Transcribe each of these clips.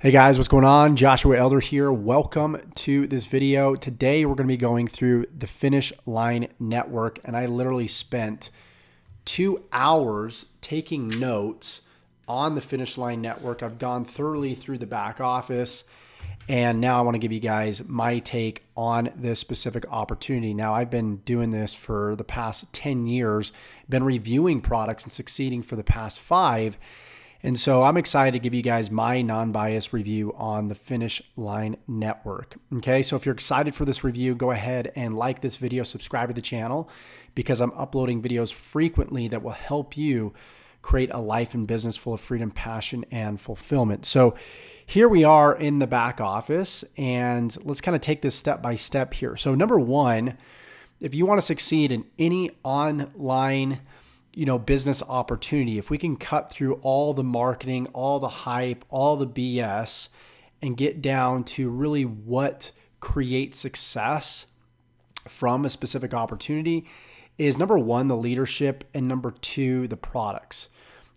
Hey guys, what's going on? Joshua Elder here. Welcome to this video. Today we're going to be going through the Finish Line Network, and I literally spent 2 hours taking notes on the Finish Line Network. I've gone thoroughly through the back office, and now I want to give you guys my take on this specific opportunity. Now, I've been doing this for the past 10 years, been reviewing products and succeeding for the past 5. And so I'm excited to give you guys my non-biased review on the Finish Line Network. Okay, so if you're excited for this review, go ahead and like this video, subscribe to the channel, because I'm uploading videos frequently that will help you create a life and business full of freedom, passion, and fulfillment. So here we are in the back office, and let's kind of take this step by step here. So number one, if you want to succeed in any online business opportunity, if we can cut through all the marketing, all the hype, all the BS, and get down to really what creates success from a specific opportunity, is number one, the leadership, and number two, the products.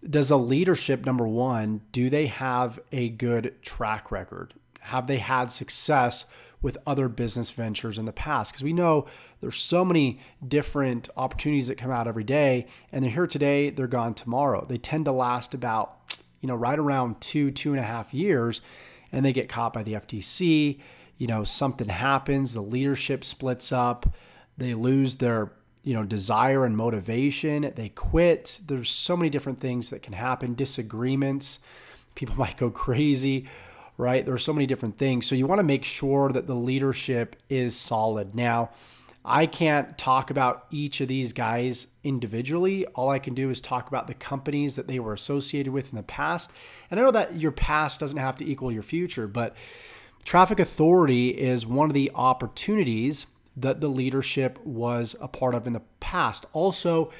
Does the leadership, number one, do they have a good track record? Have they had success with other business ventures in the past? Because we know there's so many different opportunities that come out every day, and they're here today, they're gone tomorrow. They tend to last about, right around 2.5 years, and they get caught by the FTC. Something happens, the leadership splits up, they lose their, desire and motivation, they quit. There's so many different things that can happen, disagreements, people might go crazy, right? There's so many different things. So you want to make sure that the leadership is solid. Now, I can't talk about each of these guys individually. All I can do is talk about the companies that they were associated with in the past. And I know that your past doesn't have to equal your future, but Traffic Authority is one of the opportunities that the leadership was a part of in the past. Also,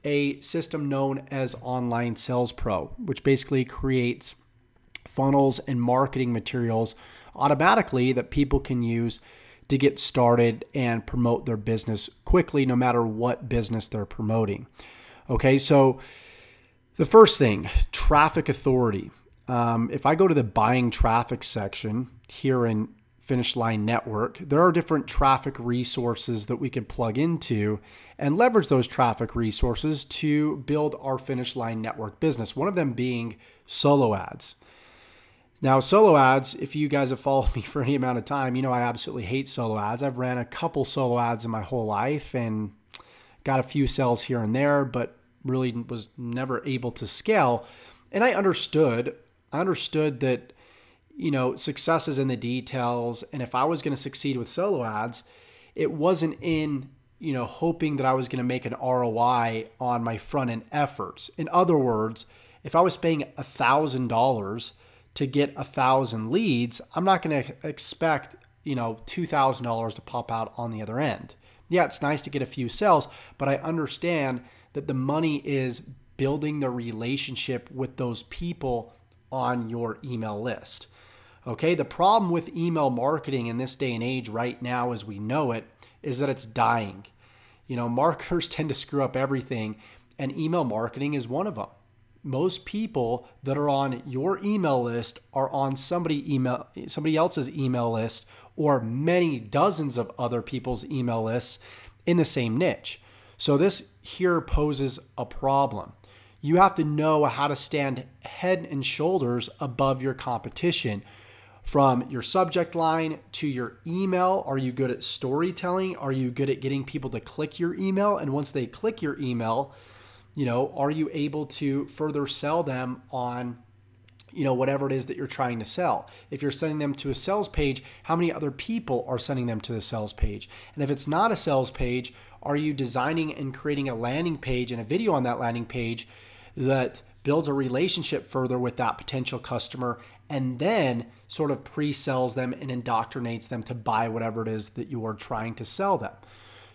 a system known as Online Sales Pro, which basically creates funnels and marketing materials automatically that people can use to get started and promote their business quickly, no matter what business they're promoting. Okay, so the first thing, Traffic Authority. If I go to the buying traffic section here in Finish Line Network, there are different traffic resources that we can plug into and leverage those traffic resources to build our Finish Line Network business. One of them being solo ads. Now, solo ads, if you guys have followed me for any amount of time, I absolutely hate solo ads. I've ran a couple solo ads in my whole life and got a few sales here and there, but really was never able to scale. And I understood that, success is in the details. And if I was going to succeed with solo ads, it wasn't in, hoping that I was going to make an ROI on my front end efforts. In other words, if I was paying $1,000 to get 1,000 leads, I'm not going to expect, $2,000 to pop out on the other end. Yeah, it's nice to get a few sales, but I understand that the money is building the relationship with those people on your email list. Okay, the problem with email marketing in this day and age right now as we know it is that it's dying. Marketers tend to screw up everything, and email marketing is one of them. Most people that are on your email list are on somebody else's email list, or many dozens of other people's email lists in the same niche. So this here poses a problem. You have to know how to stand head and shoulders above your competition. From your subject line to your email, are you good at storytelling? Are you good at getting people to click your email? And once they click your email, are you able to further sell them on, whatever it is that you're trying to sell? If you're sending them to a sales page, how many other people are sending them to the sales page? And if it's not a sales page, are you designing and creating a landing page and a video on that landing page that builds a relationship further with that potential customer, and then sort of pre-sells them and indoctrinates them to buy whatever it is that you are trying to sell them?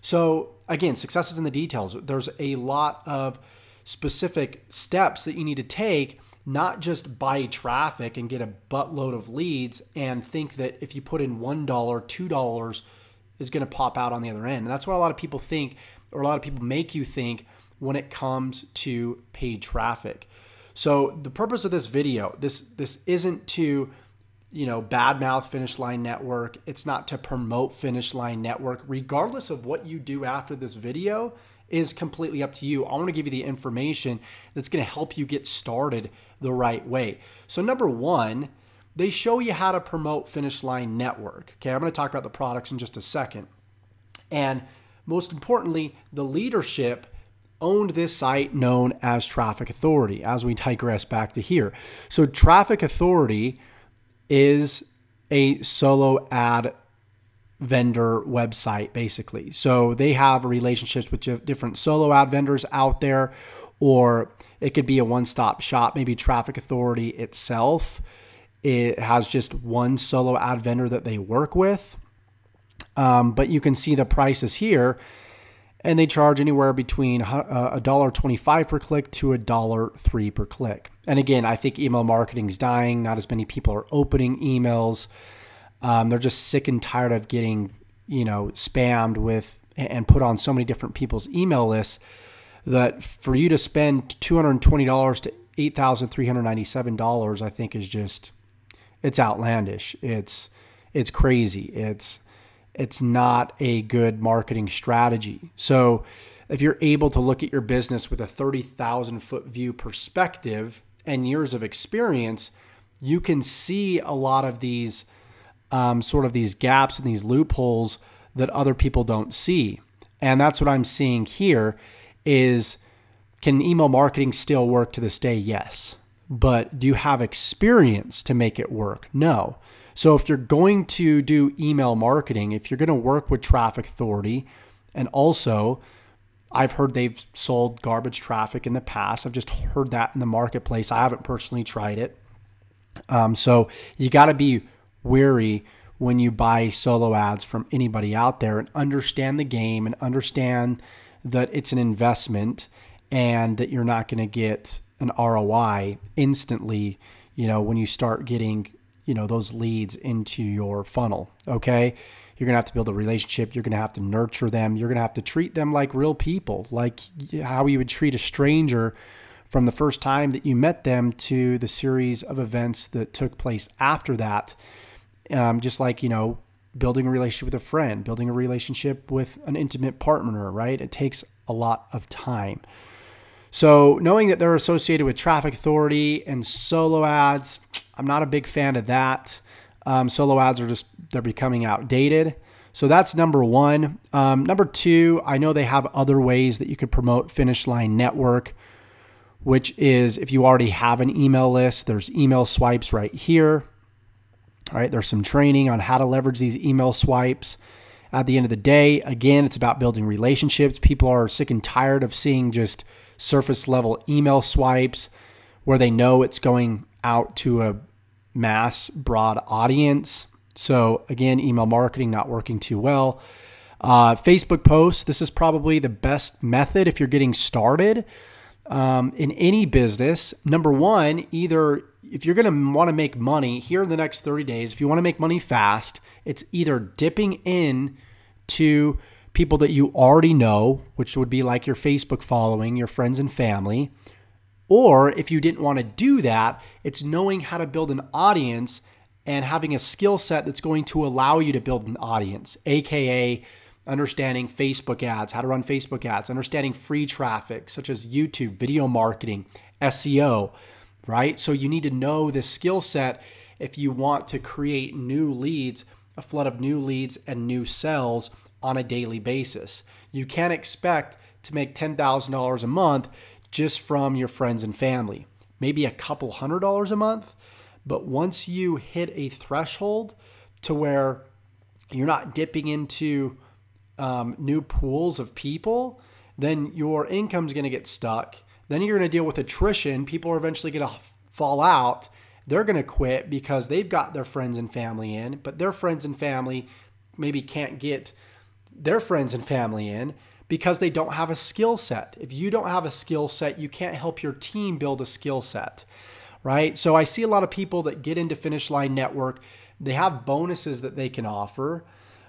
So again, success is in the details. There's a lot of specific steps that you need to take, not just buy traffic and get a buttload of leads and think that if you put in $1, $2 is going to pop out on the other end. And that's what a lot of people think, or a lot of people make you think when it comes to paid traffic. So the purpose of this video, this isn't to badmouth Finish Line Network. It's not to promote Finish Line Network. Regardless of what you do after this video is completely up to you. I want to give you the information that's going to help you get started the right way. So number one, they show you how to promote Finish Line Network. Okay, I'm going to talk about the products in just a second. And most importantly, the leadership owned this site known as Traffic Authority, as we digress back to here. So Traffic Authority is a solo ad vendor website, basically. So they have relationships with different solo ad vendors out there, or it could be a one-stop shop. Maybe Traffic Authority itself, it has just one solo ad vendor that they work with. But you can see the prices here, and they charge anywhere between $1.25 per click to $1.03 per click. And again, I think email marketing is dying. Not as many people are opening emails. They're just sick and tired of getting, spammed with and put on so many different people's email lists that for you to spend $220 to $8,397, I think is just, it's outlandish. It's crazy. It's not a good marketing strategy. So if you're able to look at your business with a 30,000 foot view perspective and years of experience, you can see a lot of these sort of these gaps and these loopholes that other people don't see. And that's what I'm seeing here is, can email marketing still work to this day? Yes. But do you have experience to make it work? No. So if you're going to do email marketing, if you're going to work with Traffic Authority, and also I've heard they've sold garbage traffic in the past. I've just heard that in the marketplace. I haven't personally tried it. So you got to be wary when you buy solo ads from anybody out there, and understand the game and understand that it's an investment and that you're not going to get an ROI instantly, when you start getting, those leads into your funnel. Okay. You're going to have to build a relationship. You're going to have to nurture them. You're going to have to treat them like real people, like how you would treat a stranger from the first time that you met them to the series of events that took place after that. Just like, building a relationship with a friend, building a relationship with an intimate partner, right? It takes a lot of time. So knowing that they're associated with Traffic Authority and solo ads, I'm not a big fan of that. Solo ads are they're becoming outdated. So that's number one. Number two, I know they have other ways that you could promote Finish Line Network, which is if you already have an email list, there's email swipes right here. All right, there's some training on how to leverage these email swipes. At the end of the day, again, it's about building relationships. People are sick and tired of seeing just surface level email swipes where they know it's going out to a mass broad audience. So again, email marketing not working too well. Facebook posts, this is probably the best method if you're getting started in any business. Number one, either if you're going to want to make money here in the next 30 days, if you want to make money fast, it's either dipping in to people that you already know, which would be like your Facebook following, your friends and family. Or if you didn't want to do that, it's knowing how to build an audience and having a skill set that's going to allow you to build an audience, AKA understanding Facebook ads, how to run Facebook ads, understanding free traffic such as YouTube, video marketing, SEO, right? So you need to know this skill set if you want to create new leads, a flood of new leads and new sales on a daily basis. You can't expect to make $10,000 a month just from your friends and family, maybe a couple $100 a month. But once you hit a threshold to where you're not dipping into new pools of people, then your income's going to get stuck. Then you're going to deal with attrition. People are eventually going to fall out. They're going to quit because they've got their friends and family in, but their friends and family maybe can't get their friends and family in because they don't have a skill set. If you don't have a skill set, you can't help your team build a skill set, right? So I see a lot of people that get into Finish Line Network. They have bonuses that they can offer,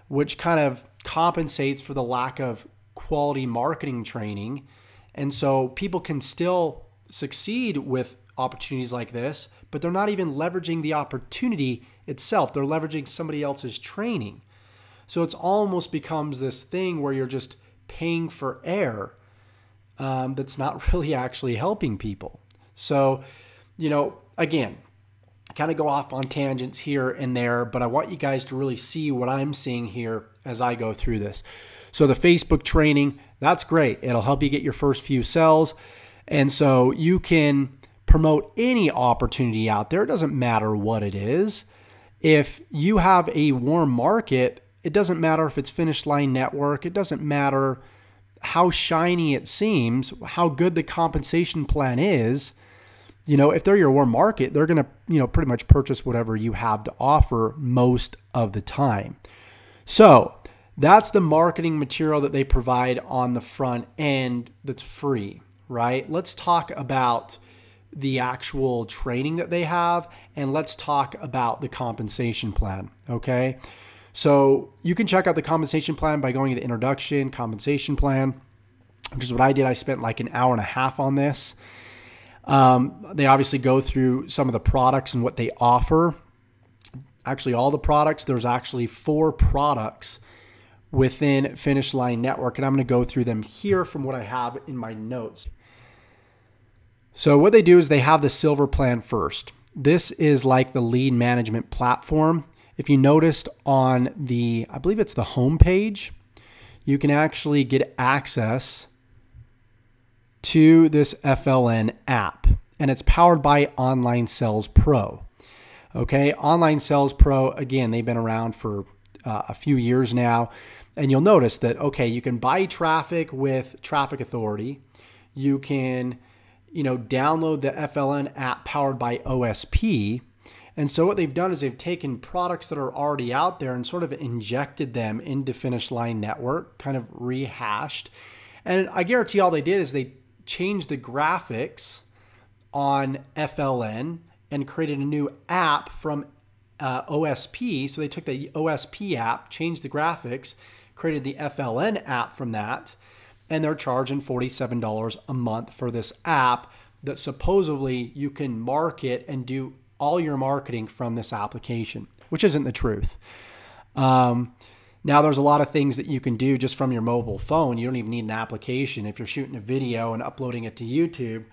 which kind of compensates for the lack of quality marketing training. And so people can still succeed with opportunities like this, but they're not even leveraging the opportunity itself. They're leveraging somebody else's training. So it's almost becomes this thing where you're just paying for air that's not really actually helping people. So, you know, again, kind of go off on tangents here and there, but I want you guys to really see what I'm seeing here as I go through this. So the Facebook training, that's great. It'll help you get your first few sales. And so you can promote any opportunity out there. It doesn't matter what it is. If you have a warm market, it doesn't matter if it's Finish Line Network. It doesn't matter how shiny it seems, how good the compensation plan is. You know, if they're your warm market, they're going to, you know, pretty much purchase whatever you have to offer most of the time. So that's the marketing material that they provide on the front end that's free, right? Let's talk about the actual training that they have, and let's talk about the compensation plan, okay? So you can check out the compensation plan by going to the introduction compensation plan, which is what I did. I spent like an hour and a half on this. They obviously go through some of the products and what they offer. Actually, all the products, there's actually 4 products within Finish Line Network, and I'm going to go through them here from what I have in my notes. So what they do is they have the silver plan first. This is like the lead management platform. If you noticed on the, I believe it's the home page, you can actually get access to this FLN app, and it's powered by Online Sales Pro. Okay, Online Sales Pro, again, they've been around for a few years now, and you'll notice that, okay, you can buy traffic with Traffic Authority. You can, you know, download the FLN app powered by OSP. And so what they've done is they've taken products that are already out there and sort of injected them into Finish Line Network, kind of rehashed. And I guarantee all they did is they changed the graphics on FLN and created a new app from OSP. So they took the OSP app, changed the graphics, created the FLN app from that, and they're charging $47 a month for this app that supposedly you can market and do all your marketing from this application, which isn't the truth. Now, there's a lot of things that you can do just from your mobile phone. You don't even need an application. If you're shooting a video and uploading it to YouTube,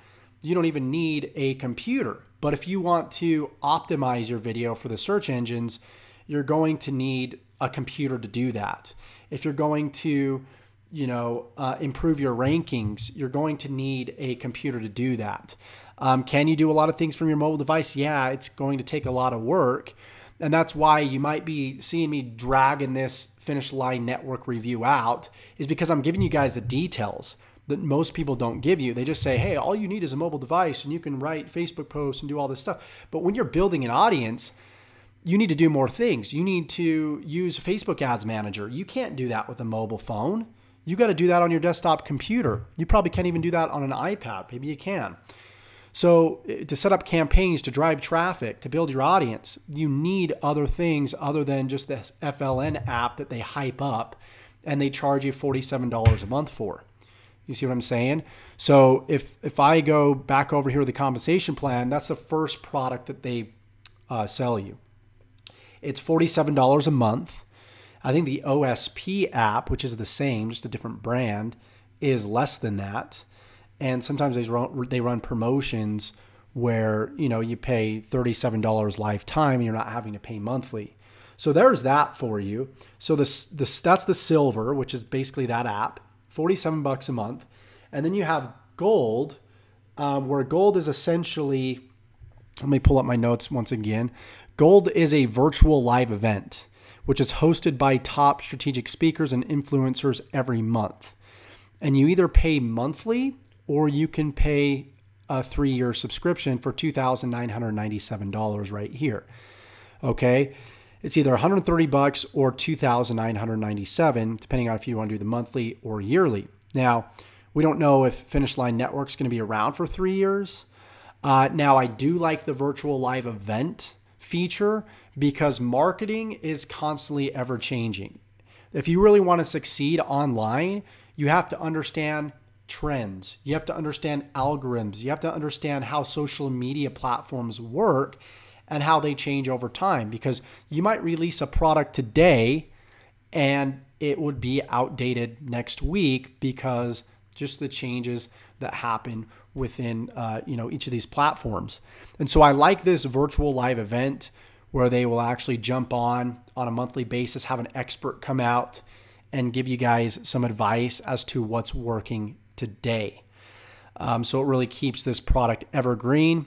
you don't even need a computer. But if you want to optimize your video for the search engines, you're going to need a computer to do that. If you're going to, you know, improve your rankings, you're going to need a computer to do that. Can you do a lot of things from your mobile device? Yeah, it's going to take a lot of work. And that's why you might be seeing me dragging this Finish Line Network review out, is because I'm giving you guys the details that most people don't give you. They just say, hey, all you need is a mobile device and you can write Facebook posts and do all this stuff. But when you're building an audience, you need to do more things. You need to use Facebook Ads Manager. You can't do that with a mobile phone. You got to do that on your desktop computer. You probably can't even do that on an iPad. Maybe you can. So to set up campaigns, to drive traffic, to build your audience, you need other things other than just this FLN app that they hype up and they charge you $47 a month for. You see what I'm saying? So if I go back over here with the compensation plan, that's the first product that they sell you. It's $47 a month. I think the OSP app, which is the same, just a different brand, is less than that. And sometimes they run promotions where, you know, you pay $37 lifetime and you're not having to pay monthly. So there's that for you. So that's the silver, which is basically that app, $47 a month. And then you have gold, where gold is essentially, let me pull up my notes once again. Gold is a virtual live event, which is hosted by top strategic speakers and influencers every month. And you either pay monthly or you can pay a 3-year subscription for $2,997 right here. Okay. It's either $130 or $2,997, depending on if you want to do the monthly or yearly. Now, we don't know if Finish Line Network is going to be around for 3 years. Now, I do like the virtual live event feature because marketing is constantly ever changing. If you really want to succeed online, you have to understand trends. You have to understand algorithms. You have to understand how social media platforms work and how they change over time, because you might release a product today and it would be outdated next week because just the changes that happen within each of these platforms. And so I like this virtual live event where they will actually jump on a monthly basis, have an expert come out and give you guys some advice as to what's working today. So it really keeps this product evergreen.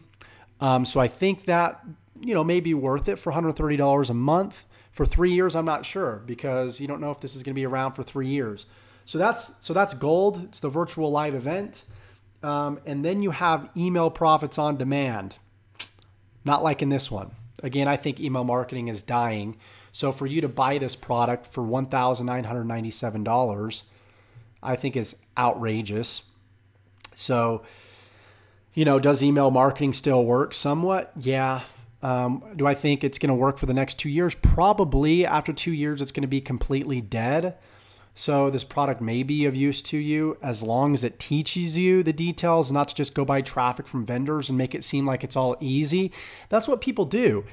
So I think that, may be worth it for $130 a month. For 3 years, I'm not sure, because you don't know if this is going to be around for 3 years. So that's gold. It's the virtual live event. And then you have email profits on demand. Not like in this one. Again, I think email marketing is dying. So for you to buy this product for $1,997, I think is outrageous. So, does email marketing still work somewhat? Yeah. Do I think it's going to work for the next 2 years? Probably. After 2 years, it's going to be completely dead. So this product may be of use to you as long as it teaches you the details, not to just go buy traffic from vendors and make it seem like it's all easy. That's what people do,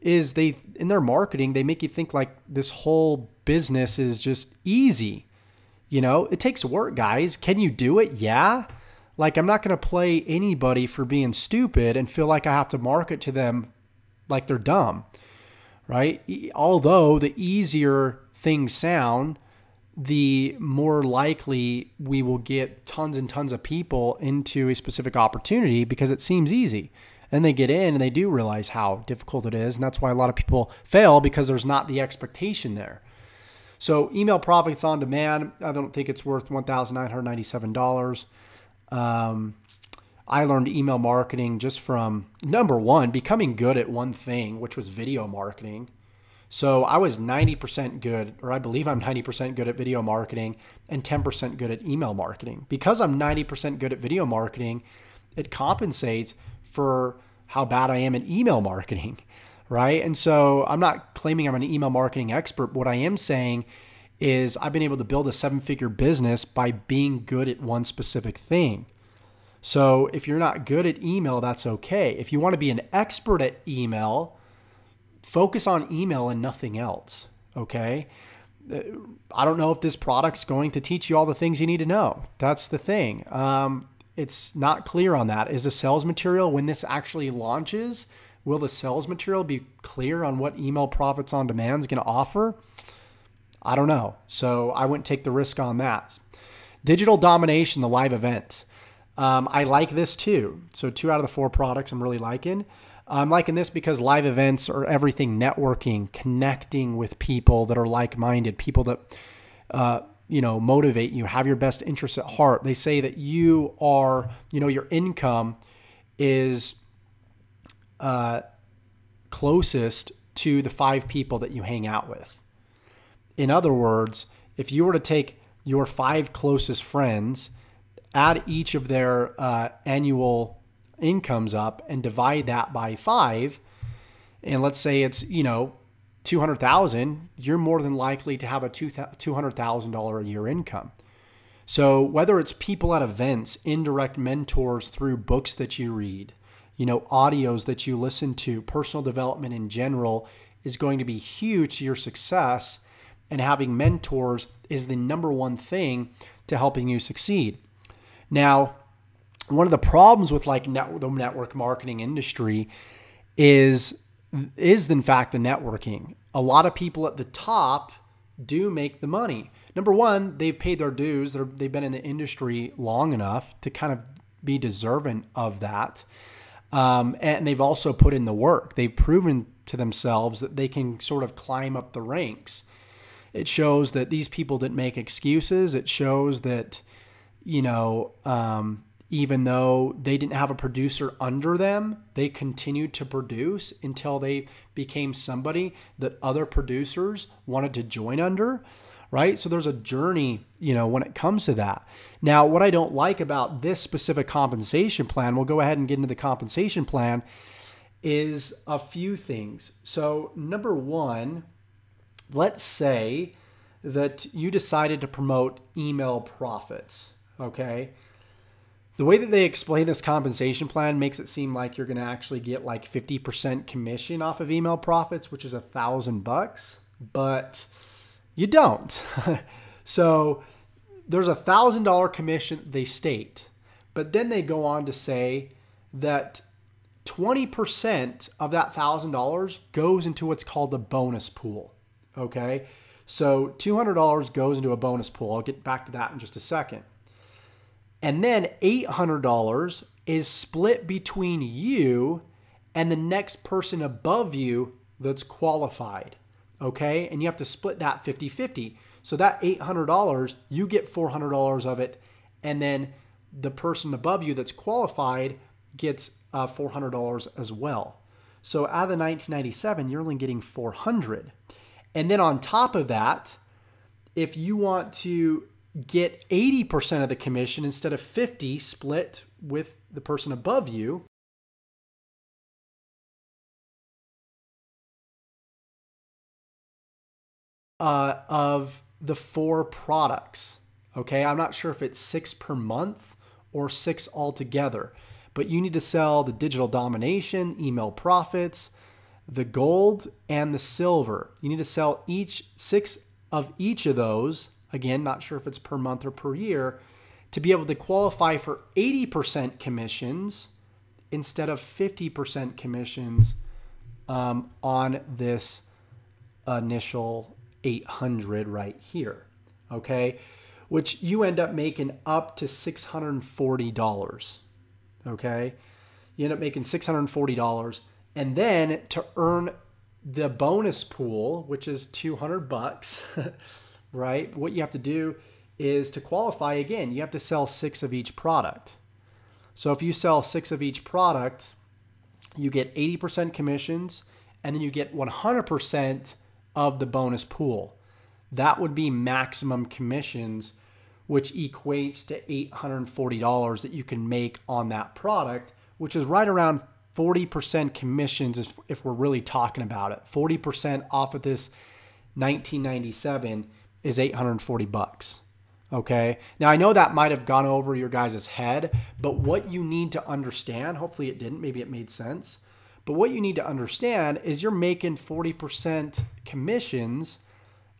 is in their marketing, they make you think like this whole business is just easy. It takes work, guys. Can you do it? Yeah. Like, I'm not going to play anybody for being stupid and feel like I have to market to them like they're dumb, right? Although the easier things sound, the more likely we will get tons and tons of people into a specific opportunity because it seems easy. And they get in and they do realize how difficult it is. And that's why a lot of people fail, because there's not the expectation there. So email profits on demand, I don't think it's worth $1,997. I learned email marketing just from, number one, becoming good at one thing, which was video marketing. So I was 90% good, or I believe I'm 90% good at video marketing and 10% good at email marketing. Because I'm 90% good at video marketing, it compensates for how bad I am at email marketing, right? And so I'm not claiming I'm an email marketing expert. What I am saying is I've been able to build a 7-figure business by being good at one specific thing. So if you're not good at email, that's okay. If you want to be an expert at email, focus on email and nothing else, okay? I don't know if this product's going to teach you all the things you need to know. That's the thing. It's not clear on that. Is the sales material, when this actually launches, will the sales material be clear on what email profits on demand is going to offer? I don't know. So I wouldn't take the risk on that. Digital domination, the live event. I like this too. So 2 out of the 4 products I'm really liking. I'm liking this because live events are everything networking, connecting with people that are like-minded, people that, motivate you, have your best interests at heart. They say that you are, your income is closest to the 5 people that you hang out with. In other words, if you were to take your 5 closest friends, add each of their annual incomes up and divide that by 5, and let's say it's, $200,000, you're more than likely to have a $200,000 a year income. So whether it's people at events, indirect mentors through books that you read, audios that you listen to, personal development in general is going to be huge to your success, and having mentors is the number one thing to helping you succeed. Now, one of the problems with the network marketing industry is in fact the networking. A lot of people at the top do make the money. Number one, they've paid their dues. They've been in the industry long enough to kind of be deserving of that. And they've also put in the work. They've proven to themselves that they can sort of climb up the ranks. It shows that these people didn't make excuses. It shows that, even though they didn't have a producer under them, they continued to produce until they became somebody that other producers wanted to join under, right? So there's a journey, when it comes to that. Now, what I don't like about this specific compensation plan, we'll go ahead and get into the compensation plan, is a few things. So number one, let's say that you decided to promote email profits. Okay. The way that they explain this compensation plan makes it seem like you're going to actually get like 50% commission off of email profits, which is $1,000, but you don't. So there's $1,000 commission they state, but then they go on to say that 20% of that $1,000 goes into what's called a bonus pool. Okay. So $200 goes into a bonus pool. I'll get back to that in just a second. And then $800 is split between you and the next person above you that's qualified. Okay. And you have to split that 50-50. So that $800, you get $400 of it. And then the person above you that's qualified gets $400 as well. So out of the 1997, you're only getting $400. And then on top of that, if you want to get 80% of the commission instead of 50 split with the person above you, of the 4 products. Okay, I'm not sure if it's 6 per month or 6 altogether, but you need to sell the digital domination, email profits, the gold, and the silver. You need to sell 6 of each of those. Again, not sure if it's per month or per year, to be able to qualify for 80% commissions instead of 50% commissions on this initial 800 right here. Okay, which you end up making up to $640. Okay, you end up making $640, and then to earn the bonus pool, which is $200, right? What you have to do is to qualify again, you have to sell 6 of each product. So if you sell 6 of each product, you get 80% commissions, and then you get 100% of the bonus pool. That would be maximum commissions, which equates to $840 that you can make on that product, which is right around 40% commissions if we're really talking about it. 40% off of this 1997 is $840. Okay. Now I know that might have gone over your guys' head, but what you need to understand, hopefully it didn't, maybe it made sense, but what you need to understand is you're making 40% commissions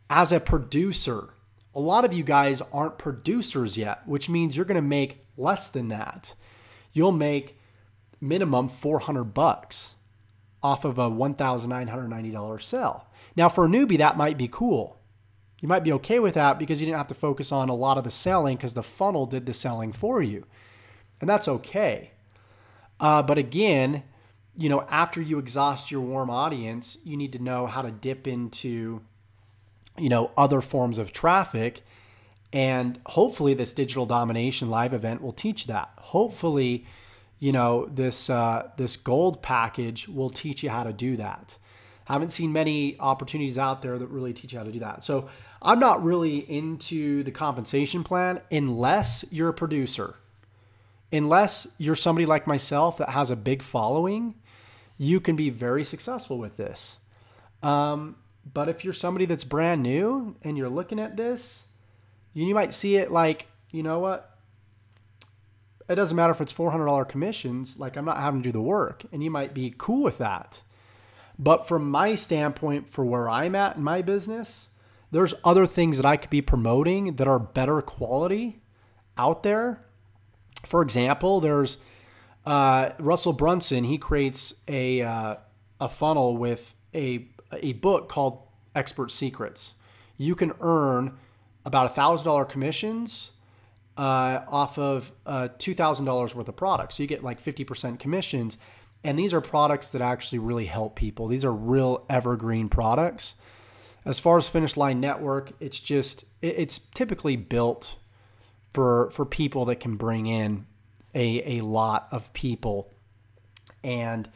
as a producer. A lot of you guys aren't producers yet, which means you're going to make less than that. You'll make minimum $400 off of a $1,990 sale. Now for a newbie, that might be cool. You might be okay with that because you didn't have to focus on a lot of the selling because the funnel did the selling for you. And that's okay. But again, you know, after you exhaust your warm audience, you need to know how to dip into, you know, other forms of traffic. And hopefully this digital domination live event will teach that. Hopefully, you know, this gold package will teach you how to do that. I haven't seen many opportunities out there that really teach you how to do that. So I'm not really into the compensation plan unless you're a producer. Unless you're somebody like myself that has a big following, you can be very successful with this. But if you're somebody that's brand new and you're looking at this, you might see it like, you know what? It doesn't matter if it's $400 commissions, like I'm not having to do the work, and you might be cool with that. But from my standpoint, for where I'm at in my business, there's other things that I could be promoting that are better quality out there. For example, there's Russell Brunson. He creates a funnel with a book called Expert Secrets. You can earn about $1,000 commissions off of $2,000 worth of products. So you get like 50% commissions. And these are products that actually really help people. These are real evergreen products. As far as Finish Line Network, it's typically built for people that can bring in a lot of people. And,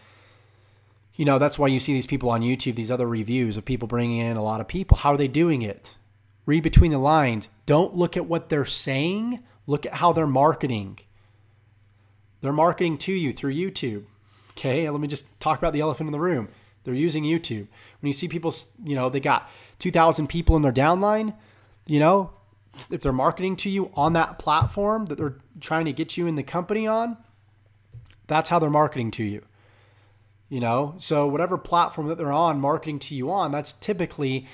you know, that's why you see these people on YouTube, these other reviews of people bringing in a lot of people. How are they doing it? Read between the lines. Don't look at what they're saying. Look at how they're marketing. They're marketing to you through YouTube. Okay, let me just talk about the elephant in the room. They're using YouTube. When you see people, you know, they got 2,000 people in their downline, you know, if they're marketing to you on that platform that they're trying to get you in the company on, that's how they're marketing to you. You know, so whatever platform that they're on marketing to you on, that's typically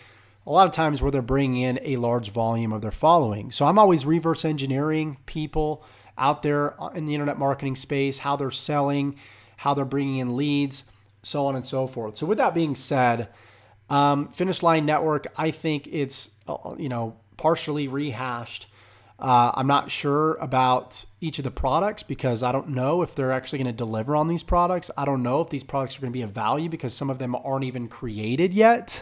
a lot of times where they're bringing in a large volume of their following. So I'm always reverse engineering people out there in the internet marketing space, how they're selling, how they're bringing in leads, so on and so forth. So with that being said, Finish Line Network, I think it's, partially rehashed. I'm not sure about each of the products because I don't know if they're actually going to deliver on these products. I don't know if these products are going to be of value because some of them aren't even created yet,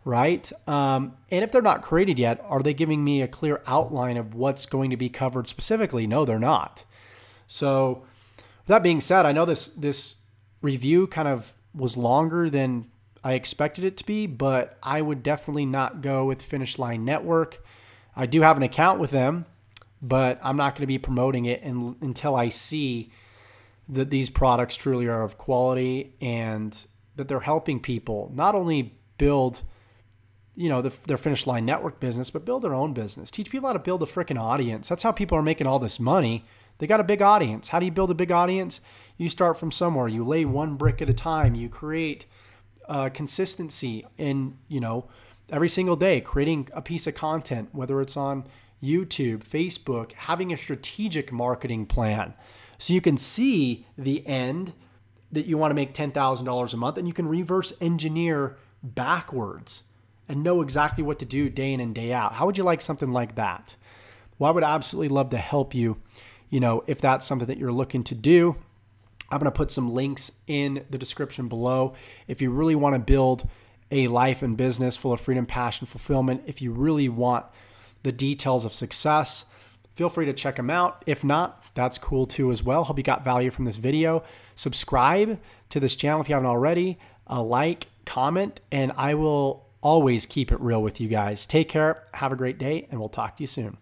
right? And if they're not created yet, are they giving me a clear outline of what's going to be covered specifically? No, they're not. So with that being said, I know this review kind of was longer than I expected it to be, but I would definitely not go with Finish Line Network. I do have an account with them, but I'm not going to be promoting it until I see that these products truly are of quality and that they're helping people not only build, their Finish Line Network business, but build their own business. Teach people how to build a freaking audience. That's how people are making all this money. They got a big audience. How do you build a big audience? You start from somewhere. You lay one brick at a time. You create consistency in, every single day, creating a piece of content, whether it's on YouTube, Facebook, having a strategic marketing plan. So you can see the end that you want to make $10,000 a month, and you can reverse engineer backwards and know exactly what to do day in and day out. How would you like something like that? Well, I would absolutely love to help you, if that's something that you're looking to do. I'm going to put some links in the description below. If you really want to build a life and business full of freedom, passion, fulfillment, if you really want the details of success, feel free to check them out. If not, that's cool too as well. Hope you got value from this video. Subscribe to this channel if you haven't already. Like, comment, and I will always keep it real with you guys. Take care. Have a great day, and we'll talk to you soon.